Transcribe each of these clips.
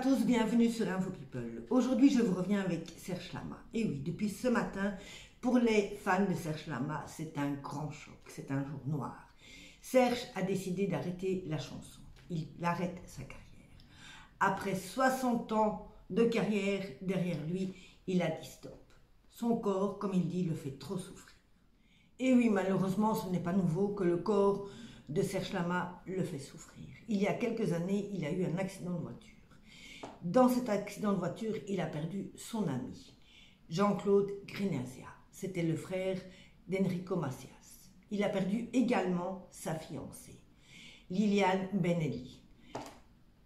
tous, bienvenue sur Info People. Aujourd'hui, je vous reviens avec Serge Lama. Et oui, depuis ce matin, pour les fans de Serge Lama, c'est un grand choc, c'est un jour noir. Serge a décidé d'arrêter la chanson. Il arrête sa carrière. Après 60 ans de carrière derrière lui, il a dit stop. Son corps, comme il dit, le fait trop souffrir. Et oui, malheureusement, ce n'est pas nouveau que le corps de Serge Lama le fait souffrir. Il y a quelques années, il a eu un accident de voiture. Dans cet accident de voiture, il a perdu son ami, Jean-Claude Grinazia. C'était le frère d'Enrico Macias. Il a perdu également sa fiancée, Liliane Benelli.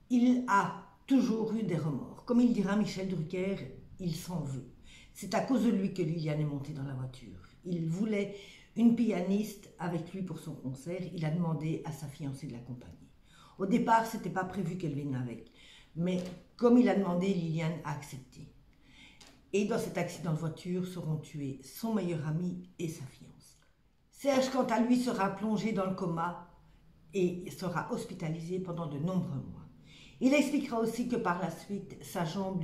Il a toujours eu des remords. Comme il dira Michel Drucker, il s'en veut. C'est à cause de lui que Liliane est montée dans la voiture. Il voulait une pianiste avec lui pour son concert. Il a demandé à sa fiancée de l'accompagner. Au départ, ce n'était pas prévu qu'elle vienne avec. Mais comme il a demandé, Liliane a accepté. Et dans cet accident de voiture seront tués son meilleur ami et sa fiancée. Serge, quant à lui, sera plongé dans le coma et sera hospitalisé pendant de nombreux mois. Il expliquera aussi que par la suite, sa jambe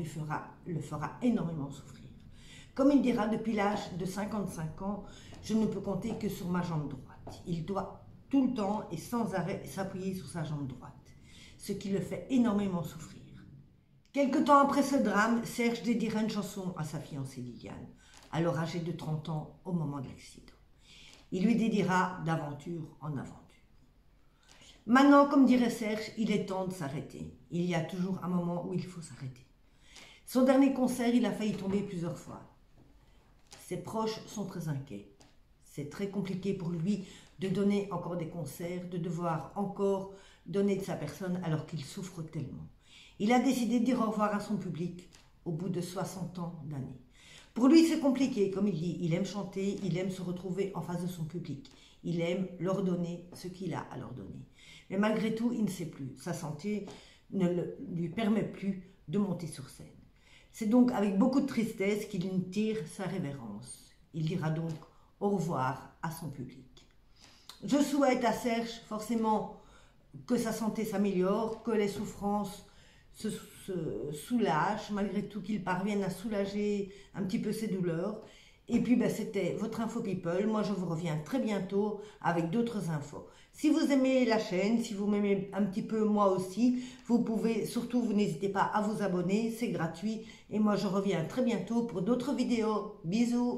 le fera énormément souffrir. Comme il dira, depuis l'âge de 55 ans, je ne peux compter que sur ma jambe droite. Il doit tout le temps et sans arrêt s'appuyer sur sa jambe droite, ce qui le fait énormément souffrir. Quelque temps après ce drame, Serge dédiera une chanson à sa fiancée Liliane, alors âgée de 30 ans au moment de l'accident. Il lui dédiera d'aventure en aventure. Maintenant, comme dirait Serge, il est temps de s'arrêter. Il y a toujours un moment où il faut s'arrêter. Son dernier concert, il a failli tomber plusieurs fois. Ses proches sont très inquiets. C'est très compliqué pour lui de donner encore des concerts, de devoir encore donner de sa personne alors qu'il souffre tellement. Il a décidé de dire au revoir à son public au bout de 60 ans d'années. Pour lui, c'est compliqué, comme il dit. Il aime chanter, il aime se retrouver en face de son public. Il aime leur donner ce qu'il a à leur donner. Mais malgré tout, il ne sait plus. Sa santé ne lui permet plus de monter sur scène. C'est donc avec beaucoup de tristesse qu'il tire sa révérence. Il dira donc au revoir à son public. Je souhaite à Serge forcément que sa santé s'améliore, que les souffrances se soulagent, malgré tout qu'il parvienne à soulager un petit peu ses douleurs. Et puis c'était votre Info People. Moi je vous reviens très bientôt avec d'autres infos. Si vous aimez la chaîne, si vous m'aimez un petit peu moi aussi, vous pouvez surtout, vous n'hésitez pas à vous abonner, c'est gratuit. Et moi je reviens très bientôt pour d'autres vidéos. Bisous.